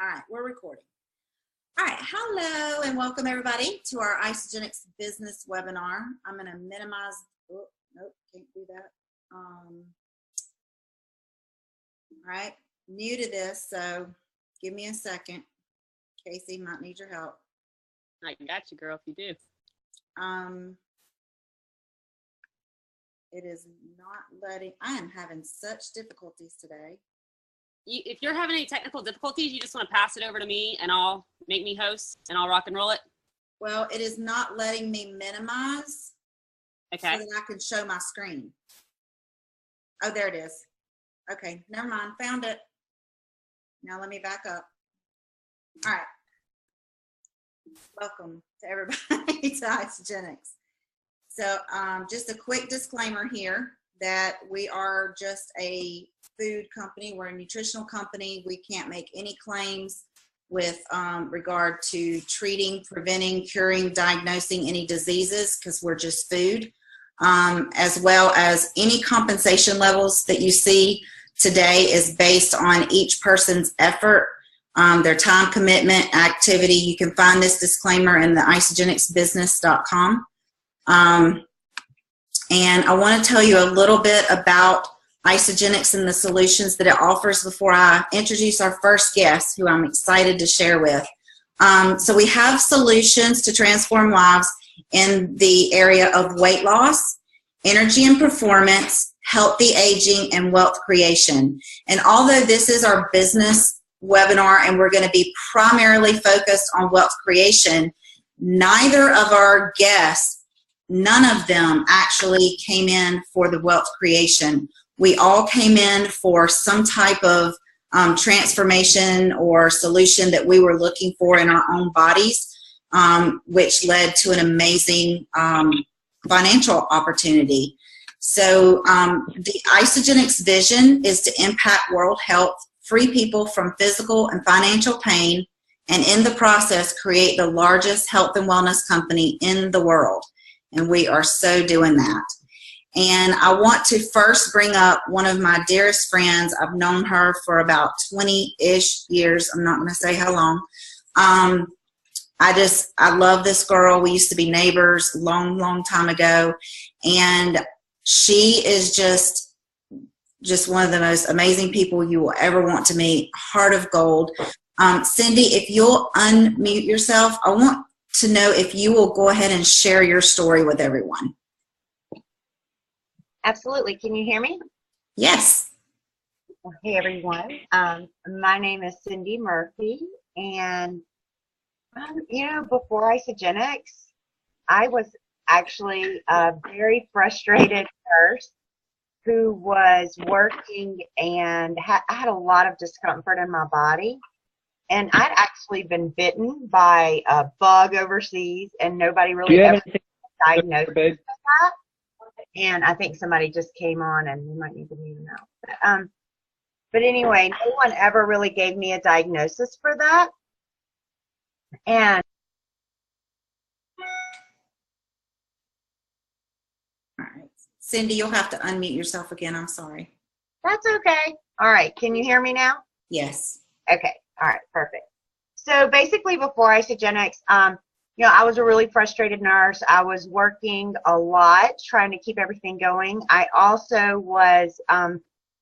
All right, we're recording. All right, hello and welcome everybody to our Isogenics business webinar. I'm going to minimize, oh, nope, can't do that. All right, new to this, so give me a second. Casey, might need your help. I got you, girl, if you do. It is not letting, I am having such difficulties today. If you're having any technical difficulties, you just want to pass it over to me and I'll make me host and I'll rock and roll it. Well, it is not letting me minimize Okay. so that I can show my screen. Oh, there it is. Okay, never mind, found it. Now let me back up. All right. Welcome to everybody to Isogenics. So just a quick disclaimer here that we are just a food company. We're a nutritional company. We can't make any claims with regard to treating, preventing, curing, diagnosing any diseases because we're just food, as well as any compensation levels that you see today is based on each person's effort, their time commitment, activity. You can find this disclaimer in the isogenicsbusiness.com. And I want to tell you a little bit about Isogenics and the solutions that it offers before I introduce our first guest, who I'm excited to share with. So we have solutions to transform lives in the area of weight loss, energy and performance, healthy aging, and wealth creation. And although this is our business webinar and we're going to be primarily focused on wealth creation, neither of our guests, none of them actually came in for the wealth creation. We all came in for some type of transformation or solution that we were looking for in our own bodies, which led to an amazing financial opportunity. So the Isogenics vision is to impact world health, free people from physical and financial pain, and in the process create the largest health and wellness company in the world. And we are so doing that. And I want to first bring up one of my dearest friends. I've known her for about 20-ish years. I'm not going to say how long. I love this girl. We used to be neighbors long time ago. And she is just one of the most amazing people you will ever want to meet. Heart of gold. Cindy, if you'll unmute yourself, I want to know if you will go ahead and share your story with everyone. Absolutely. Can you hear me? Yes. Hey, everyone. My name is Cindy Murphy, and before Isogenics, I was actually a very frustrated nurse who was working and I had a lot of discomfort in my body. And I'd actually been bitten by a bug overseas, and nobody really ever diagnosed with that. And I think somebody just came on, and we might need to mute them out. But anyway, no one ever really gave me a diagnosis for that. And all right, Cindy, you'll have to unmute yourself again. I'm sorry. That's okay. All right. Can you hear me now? Yes. Okay. All right, perfect. So basically before Isogenics, I was a really frustrated nurse. I was working a lot trying to keep everything going. I also was, I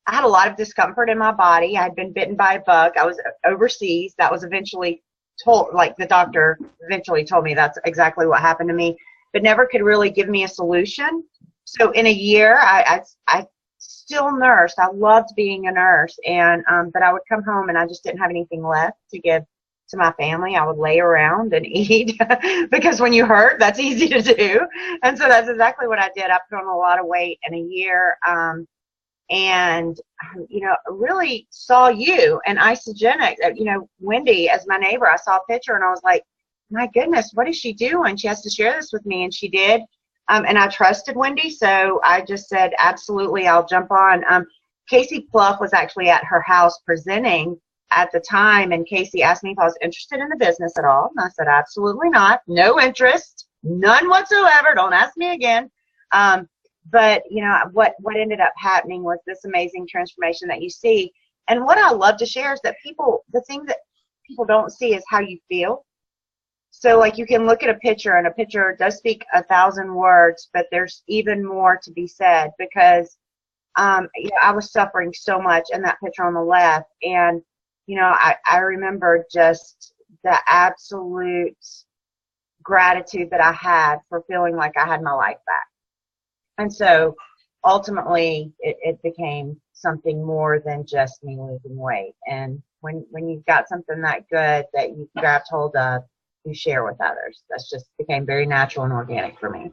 had a lot of discomfort in my body. I had been bitten by a bug. I was overseas. That was eventually told, like the doctor eventually told me that's exactly what happened to me, but never could really give me a solution. So in a year, I still nursed. I loved being a nurse, and but I would come home and I just didn't have anything left to give to my family. I would lay around and eat because when you hurt, that's easy to do. And so that's exactly what I did. I put on a lot of weight in a year, and really saw you and Isogenics. Wendy as my neighbor. I saw a picture and I was like, my goodness, what is she doing? She has to share this with me, and she did. And I trusted Wendy, so I just said, absolutely, I'll jump on. Casey Pluff was actually at her house presenting at the time, and Casey asked me if I was interested in the business at all, and I said, absolutely not. No interest, none whatsoever. Don't ask me again. But, what ended up happening was this amazing transformation that you see. And what I love to share is that the thing that people don't see is how you feel. So like you can look at a picture, and a picture does speak 1,000 words, but there's even more to be said, because you know, I was suffering so much in that picture on the left. And, you know, I remember just the absolute gratitude that I had for feeling like I had my life back. And so ultimately it became something more than just me losing weight. And when you've got something that good that you grabbed hold of, you share with others. That's just became very natural and organic for me.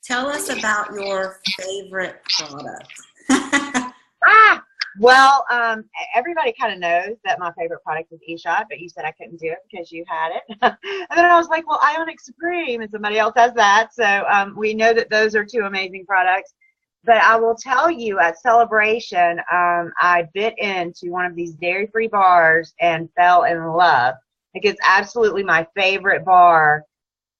Tell us about your favorite product. Well, everybody kind of knows that my favorite product is eShot, but you said I couldn't do it because you had it. And then I was like, well, Ionic Supreme, and somebody else has that. So we know that those are two amazing products. But I will tell you, at Celebration, I bit into one of these dairy-free bars and fell in love. Like, it's absolutely my favorite bar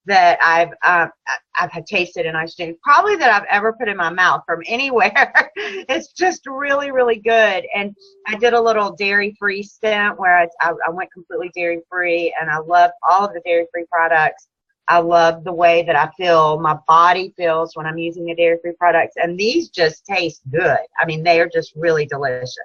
that I've had tasted in ice cream, probably that I've ever put in my mouth from anywhere. It's just really, really good. And I did a little dairy-free stint where I went completely dairy-free, and I love all of the dairy-free products. I love the way that I feel, my body feels when I'm using the dairy-free products, and these just taste good. I mean, they are just really delicious.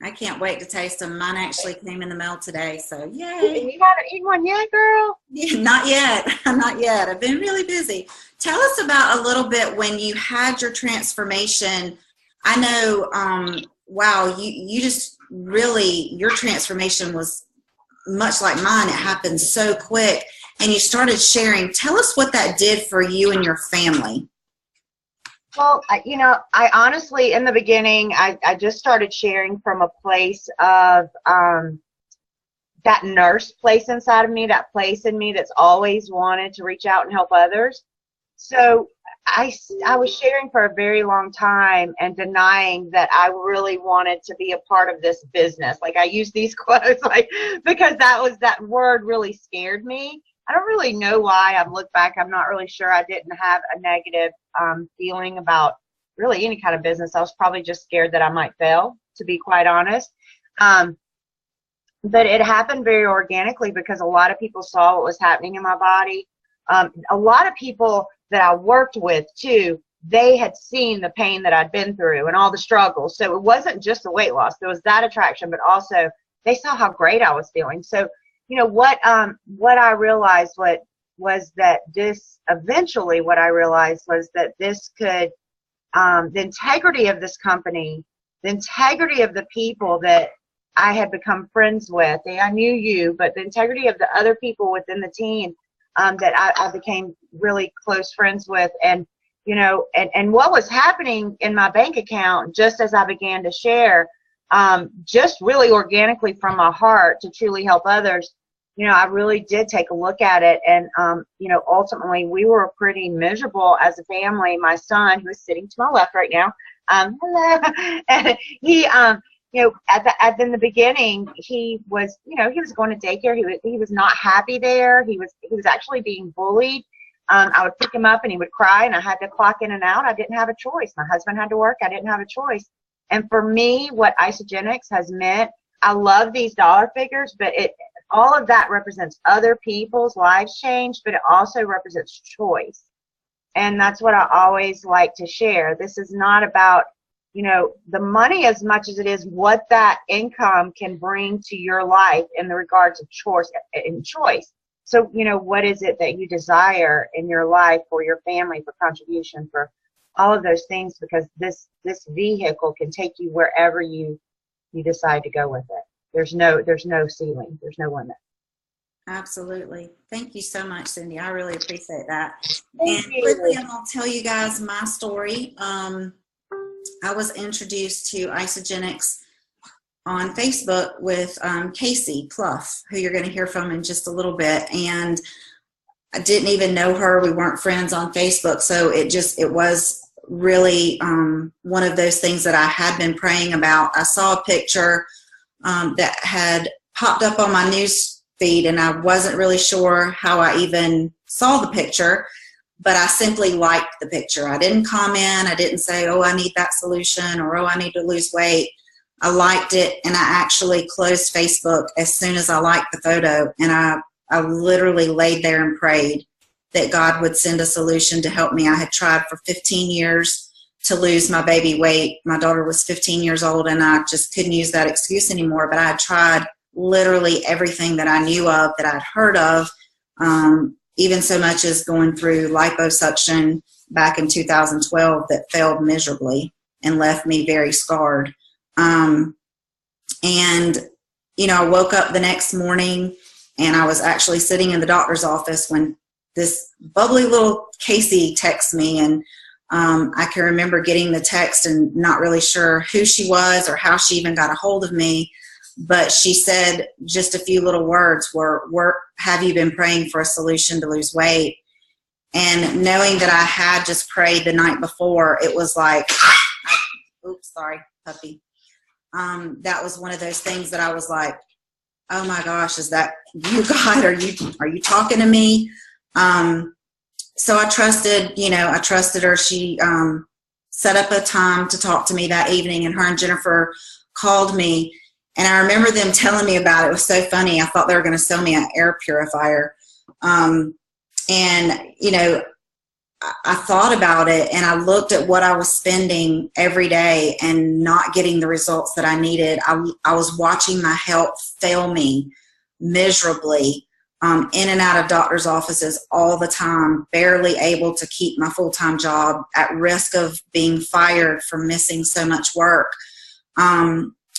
I can't wait to taste them. Mine actually came in the mail today, so yay. And you haven't eaten one yet, girl? Yeah, not yet. Not yet. I've been really busy. Tell us about a little bit when you had your transformation. I know, wow, you just really, your transformation was much like mine. It happened so quick, and you started sharing. Tell us what that did for you and your family. Well, you know, I honestly, in the beginning, I just started sharing from a place of that nurse place inside of me, that place in me that's always wanted to reach out and help others. So I was sharing for a very long time and denying that I really wanted to be a part of this business. Like, I use these quotes like because that word really scared me. I don't really know why. I've looked back. I'm not really sure. I didn't have a negative feeling about really any kind of business. I was probably just scared that I might fail, to be quite honest. But it happened very organically because a lot of people saw what was happening in my body. A lot of people that I worked with, too, they had seen the pain that I'd been through and all the struggles. So it wasn't just the weight loss. There was that attraction, but also they saw how great I was feeling. So, you know, what I realized was that this, eventually what I realized was that this could, the integrity of this company, the integrity of the people that I had become friends with, I knew you, but the integrity of the other people within the team that I became really close friends with, and, you know, and what was happening in my bank account just as I began to share, just really organically from my heart to truly help others. You know, I really did take a look at it, and, you know, ultimately we were pretty miserable as a family. My son, who is sitting to my left right now, hello, and he, you know, in the beginning, he was, you know, he was going to daycare. He was not happy there. He was actually being bullied. I would pick him up and he would cry, and I had to clock in and out. I didn't have a choice. My husband had to work. I didn't have a choice. And for me, what Isagenix has meant, I love these dollar figures, but all of that represents other people's lives change, but it also represents choice. And that's what I always like to share. This is not about, you know, the money as much as it is what that income can bring to your life in the regards of choice. So, you know, what is it that you desire in your life, for your family, for contribution, for all of those things, because this vehicle can take you wherever you decide to go with it. There's no ceiling. There's no limit. Absolutely. Thank you so much, Cindy. I really appreciate that. Thank and you. quickly, I'll tell you guys my story. I was introduced to Isagenix on Facebook with Casey Clough, who you're going to hear from in just a little bit. And I didn't even know her. We weren't friends on Facebook. So it was really one of those things that I had been praying about. I saw a picture that had popped up on my news feed, and I wasn't really sure how I even saw the picture, but I simply liked the picture. I didn't comment. I didn't say, oh, I need that solution, or oh, I need to lose weight. I liked it, and I actually closed Facebook as soon as I liked the photo, and I literally laid there and prayed that God would send a solution to help me. I had tried for 15 years to lose my baby weight. My daughter was 15 years old, and I just couldn't use that excuse anymore, but I had tried literally everything that I knew of, that I'd heard of, even so much as going through liposuction back in 2012 that failed miserably and left me very scarred. And, you know, I woke up the next morning, and I was actually sitting in the doctor's office when this bubbly little Casey texted me, and I can remember getting the text and not really sure who she was or how she even got a hold of me, but she said just a few little words were, have you been praying for a solution to lose weight? And knowing that I had just prayed the night before, it was like, oops, sorry, puppy. That was one of those things that I was like, oh my gosh, is that you, God? Are you talking to me? So I trusted, you know, I trusted her. She set up a time to talk to me that evening, and her and Jennifer called me. And I remember them telling me about it. It was so funny. I thought they were going to sell me an air purifier. And, you know, I thought about it, and I looked at what I was spending every day and not getting the results that I needed. I was watching my health fail me miserably, in and out of doctor's offices all the time, barely able to keep my full-time job, at risk of being fired for missing so much work.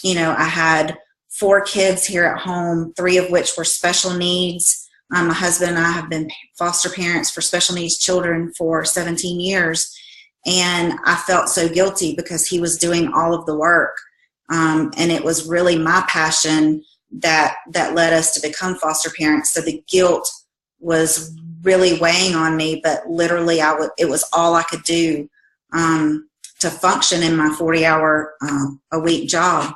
You know, I had 4 kids here at home, 3 of which were special needs. My husband and I have been foster parents for special needs children for 17 years. And I felt so guilty because he was doing all of the work. And it was really my passion that led us to become foster parents. So the guilt was really weighing on me, but literally it was all I could do to function in my 40-hour a week job.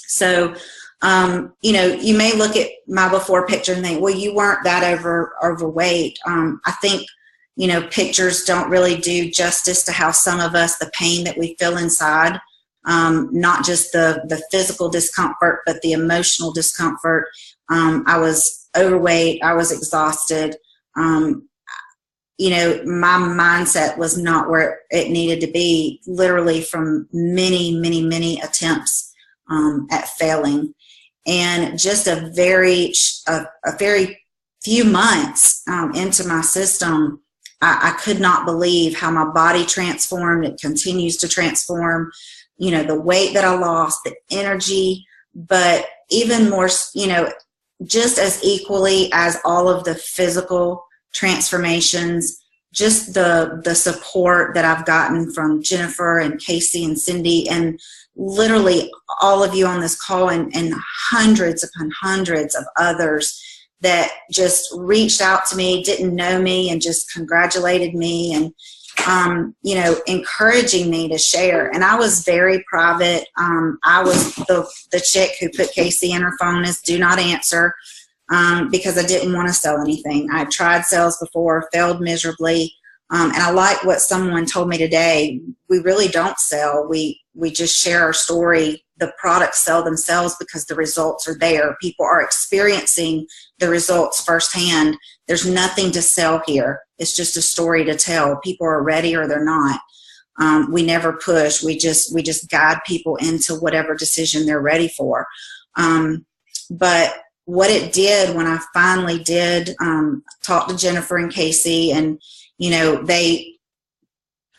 So, you know, you may look at my before picture and think, well, you weren't that overweight. I think, you know, pictures don't really do justice to how some of us, the pain that we feel inside, not just the physical discomfort, but the emotional discomfort. I was overweight. I was exhausted. You know, my mindset was not where it needed to be, literally from many, many, many attempts at failing. And just a very few months into my system, I could not believe how my body transformed. It continues to transform. You know, the weight that I lost, the energy, but even more, you know, just as equally as all of the physical transformations, just the support that I've gotten from Jennifer and Casey and Cindy and literally all of you on this call, and hundreds upon hundreds of others that just reached out to me, didn't know me, and just congratulated me and, you know, encouraging me to share. And I was very private. I was the chick who put Casey in her phone as do not answer because I didn't want to sell anything. I tried sales before, failed miserably. And I like what someone told me today. We really don't sell. We just share our story. The products sell themselves because the results are there. People are experiencing the results firsthand. There's nothing to sell here. It's just a story to tell. People are ready or they're not. We never push. We just guide people into whatever decision they're ready for. But what it did when I finally did talk to Jennifer and Casey, and you know, they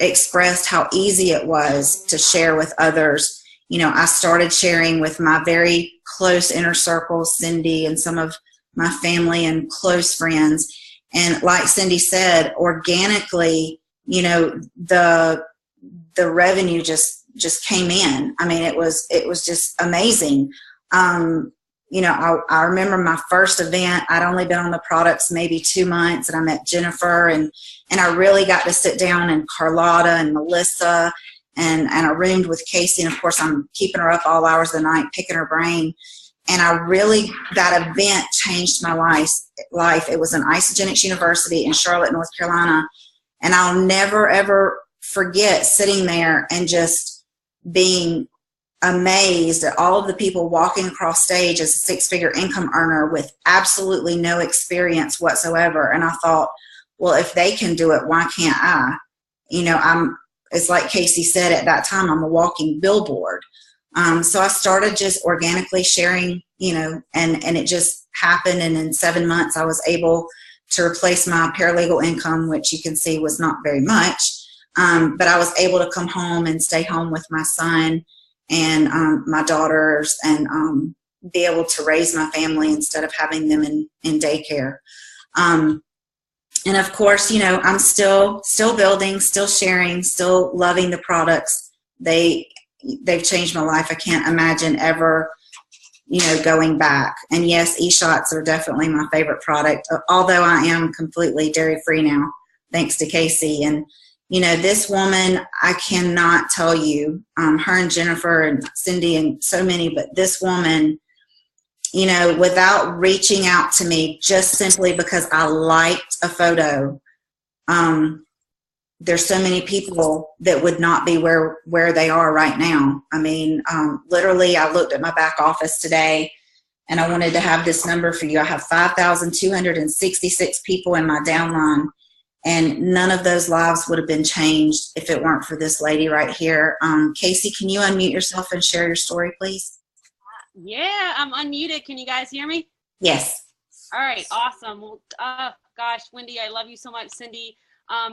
expressed how easy it was to share with others. You know, I started sharing with my very close inner circle, Cindy, and some of my family and close friends. And like Cindy said, organically, you know, the revenue just came in. I mean, it was just amazing. You know, I remember my first event. I'd only been on the products maybe 2 months, and I met Jennifer, and I really got to sit down, and Carlotta and Melissa, and I roomed with Casey, and of course I'm keeping her up all hours of the night, picking her brain. And that event changed my life. It was an Isogenics University in Charlotte, North Carolina, and I'll never ever forget sitting there and just being amazed at all of the people walking across stage as a six-figure income earner with absolutely no experience whatsoever. And I thought, well, if they can do it, why can't I? You know, it's like Casey said at that time, I'm a walking billboard. So I started just organically sharing, you know, and it just happened. And in 7 months, I was able to replace my paralegal income, which you can see was not very much. But I was able to come home and stay home with my son and my daughters and be able to raise my family instead of having them in daycare. And of course, you know, I'm still building, still sharing, still loving the products. They've changed my life. I can't imagine ever, you know, going back. And yes, e-shots are definitely my favorite product, although I am completely dairy-free now, thanks to Casey. And, you know, this woman, I cannot tell you, her and Jennifer and Cindy and so many, but this woman, you know, without reaching out to me, just simply because I liked a photo, there's so many people that would not be where they are right now. I mean, literally, I looked at my back office today, and I wanted to have this number for you. I have 5,266 people in my downline, and none of those lives would have been changed if it weren't for this lady right here. Casey, can you unmute yourself and share your story, please? Yeah, I'm unmuted. Can you guys hear me? Yes. All right, awesome. Well, gosh, Wendy, I love you so much. Cindy,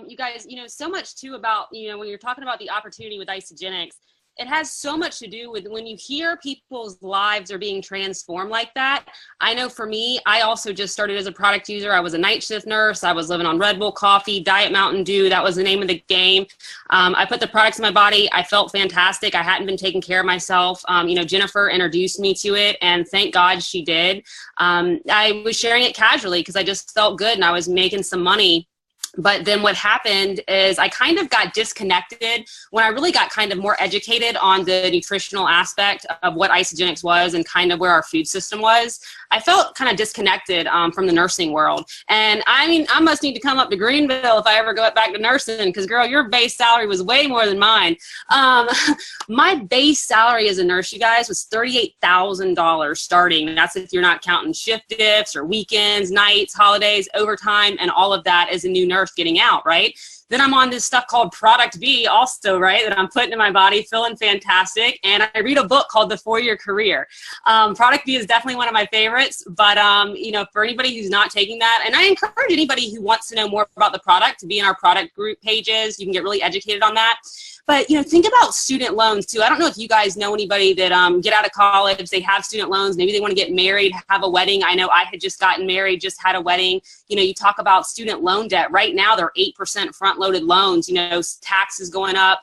you guys, you know, so much too about, you know, when you're talking about the opportunity with Isagenix, it has so much to do with when you hear people's lives are being transformed like that. I know for me, I also just started as a product user. I was a night shift nurse. I was living on Red Bull coffee, Diet Mountain Dew. That was the name of the game. I put the products in my body. I felt fantastic. I hadn't been taking care of myself. You know, Jennifer introduced me to it, and thank God she did. I was sharing it casually because I just felt good and I was making some money. But then what happened is I kind of got disconnected when I really got kind of more educated on the nutritional aspect of what Isagenix was and kind of where our food system was. I felt kind of disconnected from the nursing world. And I mean, I must need to come up to Greenville if I ever go back to nursing, because girl, your base salary was way more than mine. My base salary as a nurse, you guys, was $38,000 starting. And that's if you're not counting shift diffs or weekends, nights, holidays, overtime, and all of that as a new nurse getting out, right? Then I'm on this stuff called Product B also, right, that I'm putting in my body, feeling fantastic. And I read a book called The 4-Year Career. Product B is definitely one of my favorites, but, you know, for anybody who's not taking that, and I encourage anybody who wants to know more about the product to be in our product group pages. You can get really educated on that. But, you know, think about student loans, too. I don't know if you guys know anybody that get out of college, they have student loans, maybe they want to get married, have a wedding. I know I had just gotten married, just had a wedding. You know, you talk about student loan debt. Right now, they're 8% front-loaded loans, you know, taxes going up,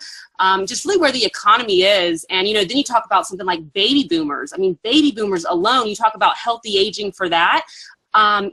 just really where the economy is. And, you know, then you talk about something like baby boomers. I mean, baby boomers alone, you talk about healthy aging for that.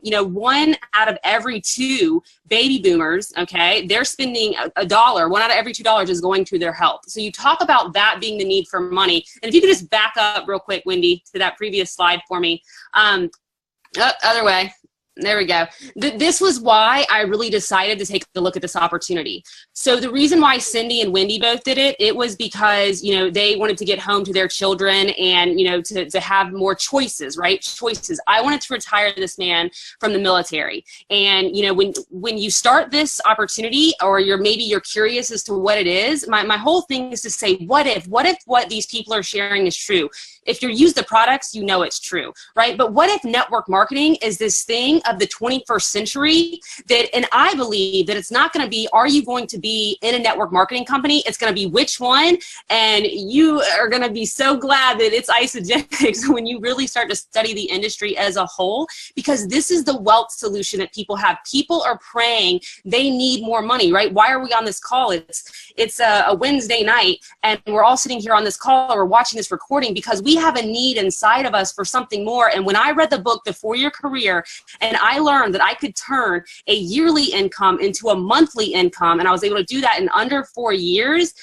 You know, 1 out of every 2 baby boomers, okay, they're spending $1. 1 out of every $2 is going to their health. So you talk about that being the need for money. And if you could just back up real quick, Wendy, to that previous slide for me. Other way. There we go. This was why I really decided to take a look at this opportunity. So the reason why Cindy and Wendy both did it, it was because, you know, they wanted to get home to their children and, you know, to have more choices, right? Choices. I wanted to retire this man from the military. And, you know, when you start this opportunity, or maybe you're curious as to what it is, my whole thing is to say, what if what these people are sharing is true? If you use the products, you know it's true, right? But what if network marketing is this thing of the 21st century that, and I believe that it's not going to be, are you going to be in a network marketing company? It's going to be which one, and you are going to be so glad that it's Isagenix when you really start to study the industry as a whole, because this is the wealth solution that people have. People are praying they need more money, right? Why are we on this call? It's a Wednesday night, and we're all sitting here on this call, or we're watching this recording because we have a need inside of us for something more. And when I read the book, The 4-Year Career, and I learned that I could turn a yearly income into a monthly income, and I was able to do that in under 4 years,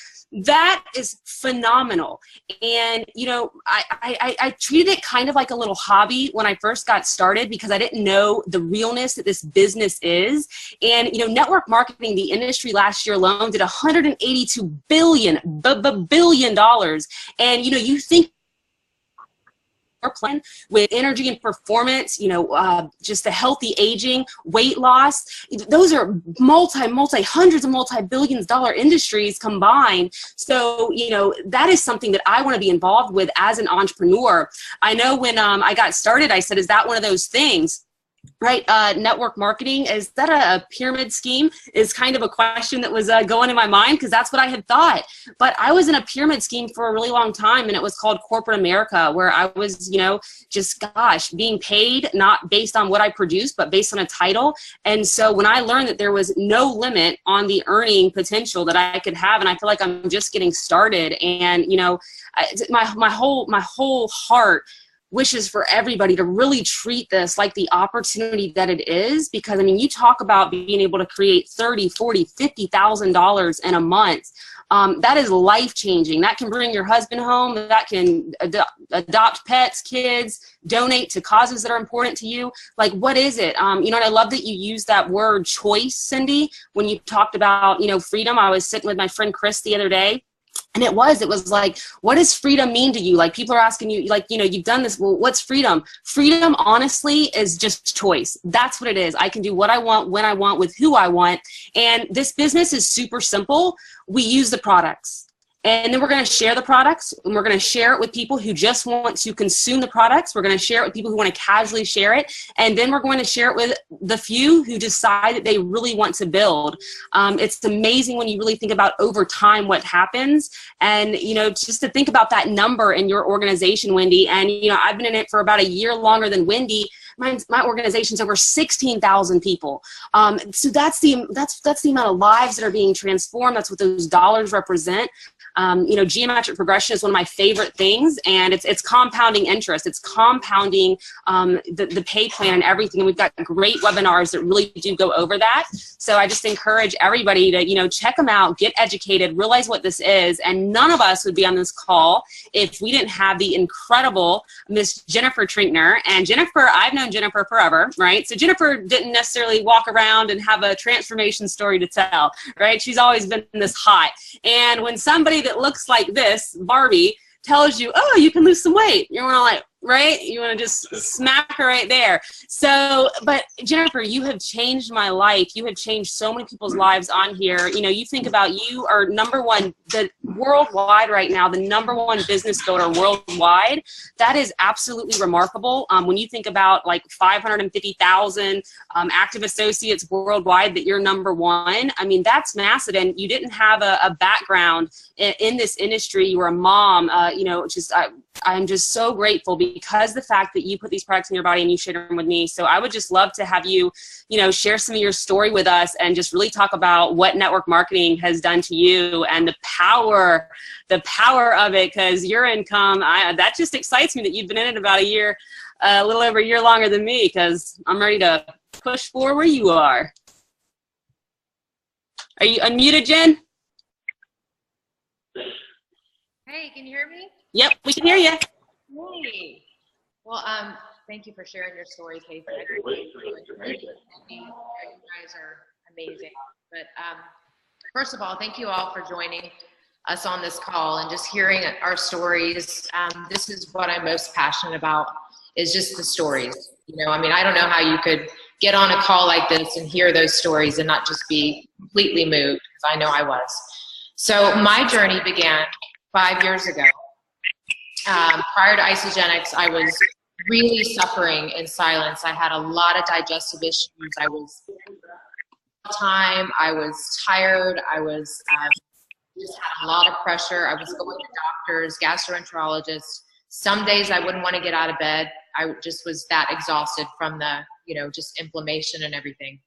That is phenomenal. And, you know, I treated it kind of like a little hobby when I first got started because I didn't know the realness that this business is. And, you know, network marketing, the industry last year alone did $182 billion. And, you know, you think plan with energy and performance, you know, just a healthy aging, weight loss, those are hundreds of multi-billions dollar industries combined. So, you know, that is something that I want to be involved with as an entrepreneur. I know when I got started, I said, is that one of those things? Right, network marketing, is that a pyramid scheme, is kind of a question that was going in my mind, because that's what I had thought. But I was in a pyramid scheme for a really long time, and it was called corporate America, where I was, you know, just, gosh, being paid not based on what I produced, but based on a title. And so when I learned that there was no limit on the earning potential that I could have, and I feel like I'm just getting started, and, you know, my whole heart wishes for everybody to really treat this like the opportunity that it is, because I mean, you talk about being able to create $30,000, $40,000, $50,000 in a month. That is life-changing. That can bring your husband home. That can adopt pets, kids, donate to causes that are important to you. Like, what is it? You know, and I love that you used that word choice, Cindy, when you talked about, you know, freedom. I was sitting with my friend Chris the other day, and it was like, what does freedom mean to you? Like, people are asking you, like, you know, you've done this. Well, what's freedom? Freedom, honestly, is just choice. That's what it is. I can do what I want, when I want, with who I want. And this business is super simple. We use the products. And then we're going to share the products, and we're going to share it with people who just want to consume the products. We're going to share it with people who want to casually share it. And then we're going to share it with the few who decide that they really want to build. It's amazing when you really think about over time what happens. And, you know, just to think about that number in your organization, Wendy. And, you know, I've been in it for about a year longer than Wendy. My organization's over 16,000 people. So that's the amount of lives that are being transformed. That's what those dollars represent. You know, geometric progression is one of my favorite things, and it's compounding interest. It's compounding the pay plan and everything. And we've got great webinars that really do go over that. So I just encourage everybody to, you know, check them out, get educated, realize what this is. And none of us would be on this call if we didn't have the incredible Miss Jennifer Trinkner. And Jennifer, I've known Jennifer forever, right? So Jennifer didn't necessarily walk around and have a transformation story to tell, right? She's always been this hot. And when somebody that looks like this, Barbie, tells you, oh, you can lose some weight, you're gonna like, right? You want to just smack her right there. So, but Jennifer, you have changed my life. You have changed so many people's lives on here. You know, you think about, you are #1, the worldwide right now, the #1 business builder worldwide. That is absolutely remarkable. When you think about like 550,000 active associates worldwide, that you're #1. I mean, that's massive. And you didn't have a background in this industry. You were a mom. You know, just I'm just so grateful because the fact that you put these products in your body and you share them with me. So I would just love to have you, you know, share some of your story with us and just really talk about what network marketing has done to you and the power of it, because your income, that just excites me that you've been in it about a year, a little over a year longer than me, because I'm ready to push forward where you are. Are you unmuted, Jen? Hey, can you hear me? Yep, we can hear you. Hey. Well, thank you for sharing your story, Kate. You guys are amazing. But first of all, thank you all for joining us on this call and just hearing our stories. This is what I'm most passionate about, is just the stories. You know, I mean, I don't know how you could get on a call like this and hear those stories and not just be completely moved, because I know I was. So my journey began 5 years ago. Prior to Isagenix, I was really suffering in silence. I had a lot of digestive issues. I was tired. I was just had a lot of pressure. I was going to doctors, gastroenterologists. Some days I wouldn't want to get out of bed. I just was that exhausted from the, you know, just inflammation and everything.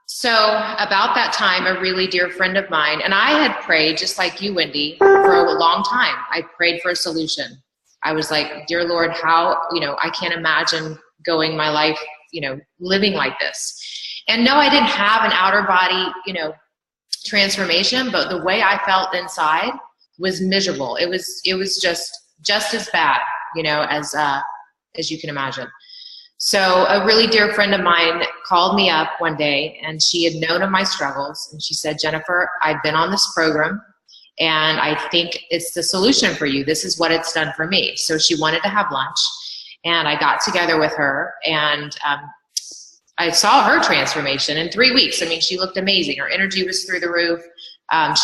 So about that time, a really dear friend of mine, and I had prayed just like you, Wendy, for a long time. I prayed for a solution. I was like, dear Lord, how, you know, I can't imagine going my life, you know, living like this. And no, I didn't have an outer body, you know, transformation, but the way I felt inside was miserable. It was just as bad, you know, as you can imagine. So a really dear friend of mine called me up one day, and she had known of my struggles, and she said, Jennifer, I've been on this program and I think it's the solution for you. This is what it's done for me. So she wanted to have lunch, and I got together with her, and I saw her transformation in 3 weeks. I mean, she looked amazing. Her energy was through the roof.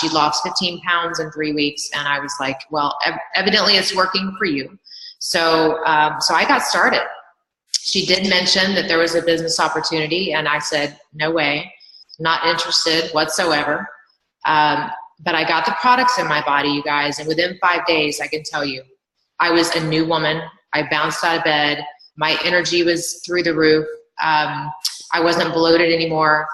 She lost 15 pounds in 3 weeks. And I was like, well, evidently it's working for you. So, so I got started. She did mention that there was a business opportunity, and I said, no way, not interested whatsoever. But I got the products in my body, you guys, and within 5 days, I can tell you, I was a new woman. I bounced out of bed. My energy was through the roof. I wasn't bloated anymore.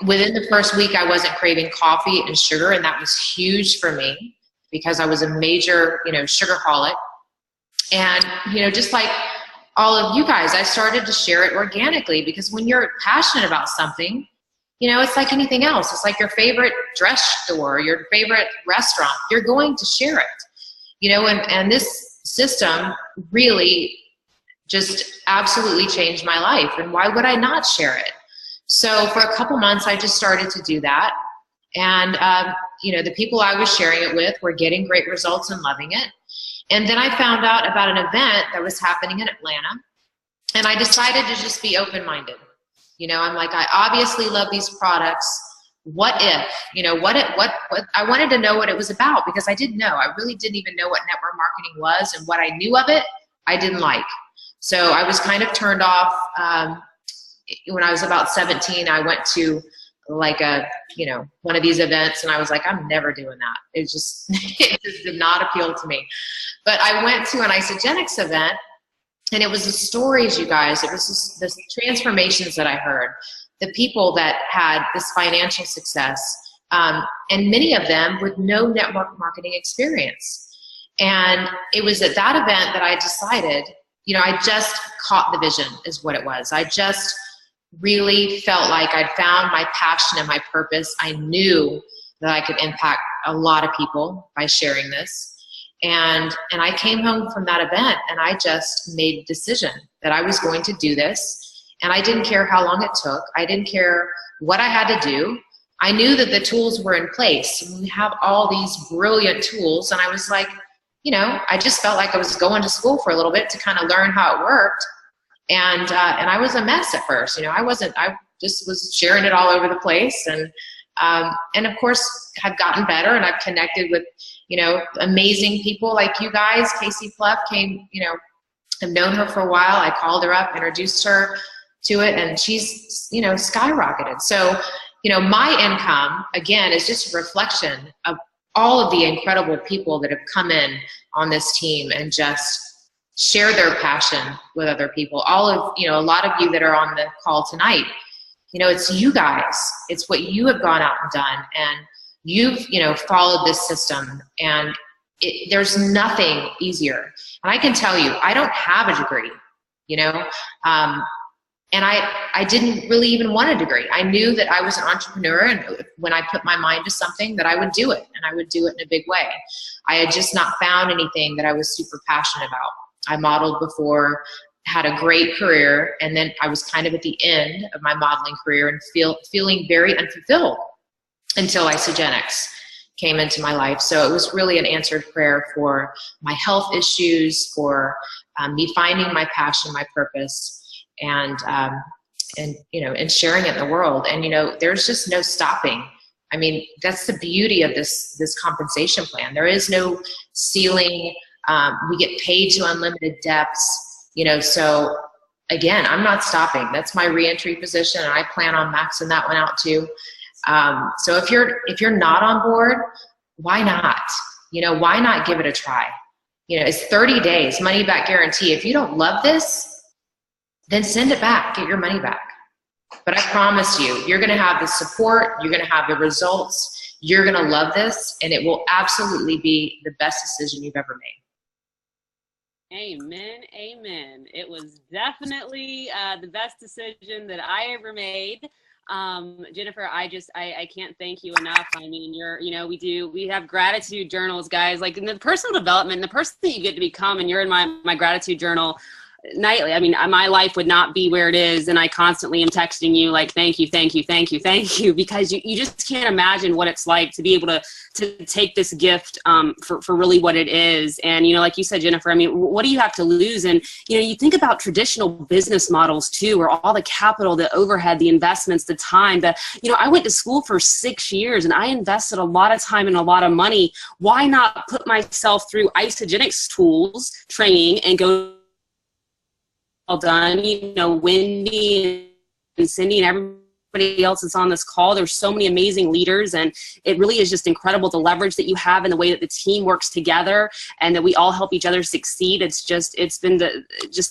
Within the first week, I wasn't craving coffee and sugar, and that was huge for me because I was a major, you know, sugarholic. And, you know, just like all of you guys, I started to share it organically, because when you're passionate about something, you know, it's like anything else. It's like your favorite dress store, your favorite restaurant. You're going to share it, you know, and this system really just absolutely changed my life. And why would I not share it? So for a couple months, I just started to do that. And, you know, the people I was sharing it with were getting great results and loving it. And then I found out about an event that was happening in Atlanta, and I decided to just be open-minded. You know, I'm like, I obviously love these products. What if, you know, what I wanted to know what it was about, because I didn't know. I really didn't even know what network marketing was, and what I knew of it, I didn't like. So I was kind of turned off. When I was about 17, I went to like you know, one of these events, and I was like, I'm never doing that. It just did not appeal to me. But I went to an Isogenics event, and it was the stories, you guys. It was just the transformations that I heard, the people that had this financial success, and many of them with no network marketing experience. And it was at that event that I decided, you know, I just caught the vision is what it was. I just really felt like I'd found my passion and my purpose. I knew that I could impact a lot of people by sharing this. And I came home from that event, and I just made a decision that I was going to do this. And I didn't care how long it took. I didn't care what I had to do. I knew that the tools were in place. We have all these brilliant tools. And I was like, you know, I just felt like I was going to school for a little bit to kind of learn how it worked. And I was a mess at first. You know, I just was sharing it all over the place. And of course, have gotten better, and I've connected with, you know, amazing people like you guys. Casey Pluff came, you know, I've known her for a while. I called her up, introduced her to it, and she's, you know, skyrocketed. So, you know, my income, again, is just a reflection of all of the incredible people that have come in on this team and just share their passion with other people. All of, you know, a lot of you that are on the call tonight, you know, it's you guys. It's what you have gone out and done, and you've, you know, followed this system, and there's nothing easier. And I can tell you, I don't have a degree, you know, and I didn't really even want a degree. I knew that I was an entrepreneur, and when I put my mind to something, that I would do it, and I would do it in a big way. I had just not found anything that I was super passionate about. I modeled before, had a great career, and then I was kind of at the end of my modeling career and feeling very unfulfilled until Isogenics came into my life. So it was really an answered prayer for my health issues, for me finding my passion, my purpose, and you know, and sharing it in the world. And you know, there's just no stopping. I mean, that's the beauty of this compensation plan. There is no ceiling. We get paid to unlimited depths, you know, so again, I'm not stopping. That's my reentry position, and I plan on maxing that one out too. So if you're not on board, why not? You know, why not give it a try? You know, it's 30 days, money back guarantee. If you don't love this, then send it back, get your money back. But I promise you, you're gonna have the support, you're gonna have the results, you're gonna love this, and it will absolutely be the best decision you've ever made. Amen, amen. It was definitely the best decision that I ever made. Jennifer, I can't thank you enough. I mean, we have gratitude journals, guys, like in the personal development, the person that you get to become, and you're in my gratitude journal nightly. I mean, my life would not be where it is, and I constantly am texting you like, thank you, thank you, thank you, thank you, because you just can't imagine what it's like to be able to take this gift for really what it is. And, like you said, Jennifer, I mean, what do you have to lose? And, you think about traditional business models too, where all the capital, the overhead, the investments, the time, I went to school for 6 years and I invested a lot of time and a lot of money. Why not put myself through Isogenics tools training and go done, Wendy and Cindy and everybody else that's on this call. There's so many amazing leaders, and it really is just incredible the leverage that you have and the way that the team works together and that we all help each other succeed. It's been the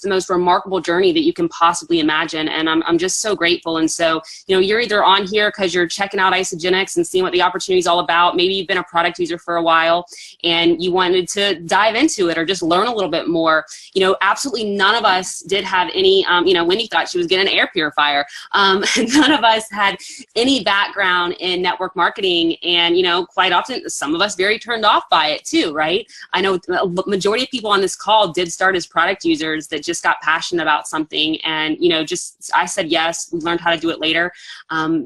most remarkable journey that you can possibly imagine, and I'm just so grateful. And so, you're either on here because you're checking out Isogenics and seeing what the opportunity is all about. Maybe you've been a product user for a while and you wanted to dive into it or just learn a little bit more. Absolutely none of us did have any, Wendy thought she was getting an air purifier. None of us had any background in network marketing, and quite often some of us very turned off by it too, right? I know the majority of people on this call did start as product users that just got passionate about something, and I said yes. We learned how to do it later,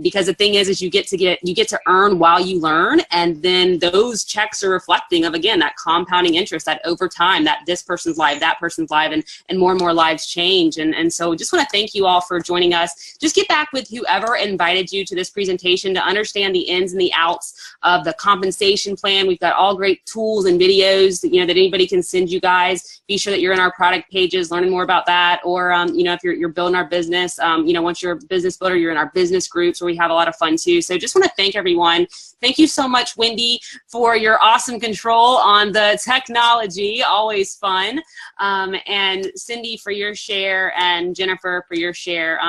because the thing is you get to earn while you learn, and then those checks are reflecting of, again, that compounding interest, that over time, that this person's life, that person's life, and more and more lives change. And so just want to thank you all for joining us. Just get back with whoever invited you to this presentation to understand the ins and the outs of the compensation plan. We've got all great tools and videos that anybody can send you guys. Be sure that you're in our product pages, learning more about that. Or if you're building our business, once you're a business builder, you're in our business groups where we have a lot of fun too. So just want to thank everyone. Thank you so much, Wendy, for your awesome control on the technology. Always fun. And Cindy for your share, and Jennifer for your share.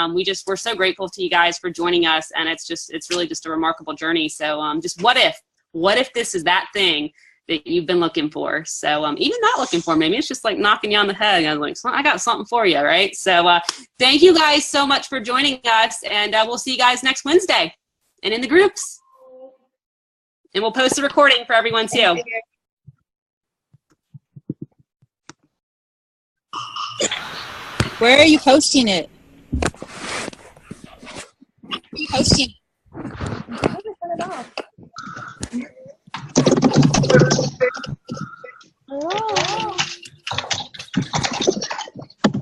We're so grateful to you guys for joining us, and it's really just a remarkable journey. So just what if this is that thing that you've been looking for? So even not looking for, maybe it's just like knocking you on the head. I was like, I got something for you, right? So thank you guys so much for joining us, and we'll see you guys next Wednesday and in the groups. And we'll post the recording for everyone too. Where are you posting it? Posting.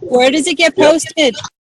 Where does it get posted?